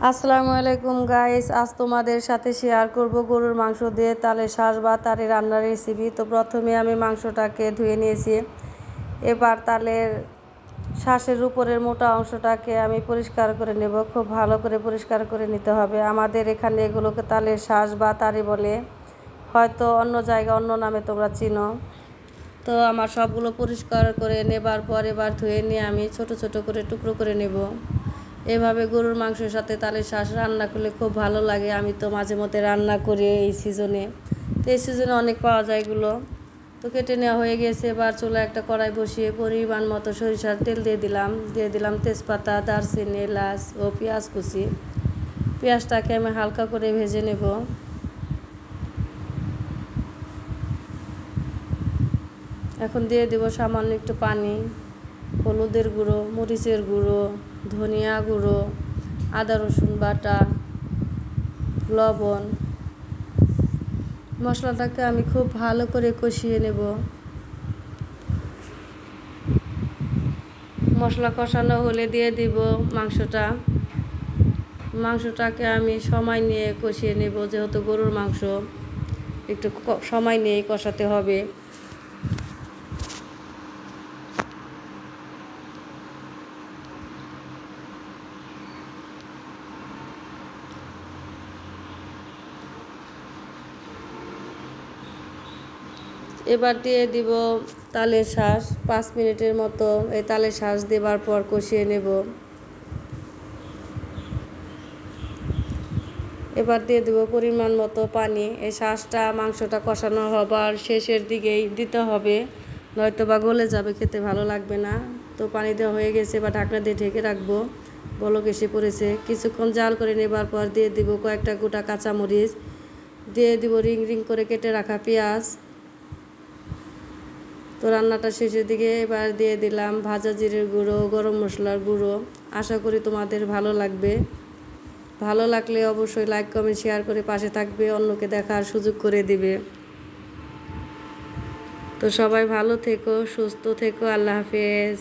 আসসালামু আলাইকুম গাইস, আজ তোমাদের সাথে শেয়ার করব গরুর মাংস দিয়ে তালের শাঁস বা তালের রান্নার রেসিপি। তো প্রথমে আমি মাংসটাকে ধুয়ে নিয়েছি। এবার তালের শাঁসের উপরের মোটা অংশটাকে আমি পরিষ্কার করে নেব। খুব ভালো করে পরিষ্কার করে নিতে হবে। আমাদের এখানে এগুলোকে তালের শাঁস বা তারি বলে, হয়তো অন্য জায়গায় অন্য নামে তোমরা চিনো। তো আমার সবগুলো পরিষ্কার করে নেবার পর এবার ধুয়ে নিয়ে আমি ছোট ছোট করে টুকরো করে নেব। এভাবে গরুর মাংসের সাথে তালের শাঁস রান্না করলে খুব ভালো লাগে। আমি তো মাঝে মধ্যে রান্না করি এই সিজনে। তো এই সিজনে অনেক পাওয়া যায় এগুলো। তো কেটে নেওয়া হয়ে গেছে। এবার চুলায় একটা কড়াই বসিয়ে পরিমাণ মতো সরিষার তেল দিয়ে দিলাম তেজপাতা, দারচিনি, এলাচ ও পেঁয়াজ কুচি। পেঁয়াজটাকে আমি হালকা করে ভেজে নেব। এখন দিয়ে দেব সামান্য একটু পানি, হলুদের গুঁড়ো, মরিচের গুঁড়ো, ধনিয়া গুঁড়ো, আদা রসুন বাটা, লবণ। মশলাটাকে আমি খুব ভালো করে কষিয়ে নেব। মশলা কষানো হলে দিয়ে দিব মাংসটাকে আমি সময় নিয়ে কষিয়ে নেব, যেহেতু গরুর মাংস একটু সময় নিয়ে কষাতে হবে। এবার দিয়ে দিব তালের শাঁস। 5 মিনিটের মতো এই তালের শাঁস দেবার পর কষিয়ে নেব। এবার দিয়ে দেব পরিমাণ মতো পানি। এই শাঁসটা মাংসটা কষানো হবার শেষের দিকেই দিতে হবে, নয়তো বা গলে যাবে, খেতে ভালো লাগবে না। তো পানি দেওয়া হয়ে গেছে, এবার ঢাকনা দিয়ে ঢেকে রাখবো। বলক এসে পড়েছে। কিছুক্ষণ জাল করে নেবার পর দিয়ে দিব কয়েকটা গোটা কাঁচামরিচ, দিয়ে দিব রিং রিং করে কেটে রাখা পেঁয়াজ। তো রান্নাটা শেষের দিকে এবার দিয়ে দিলাম ভাজা জিরের গুঁড়ো, গরম মশলার গুঁড়ো। আশা করি তোমাদের ভালো লাগবে। ভালো লাগলে অবশ্যই লাইক কমেন্ট শেয়ার করে পাশে থাকবে, অন্যকে দেখার সুযোগ করে দিবে। তো সবাই ভালো থেকো, সুস্থ থেকো। আল্লাহ হাফেজ।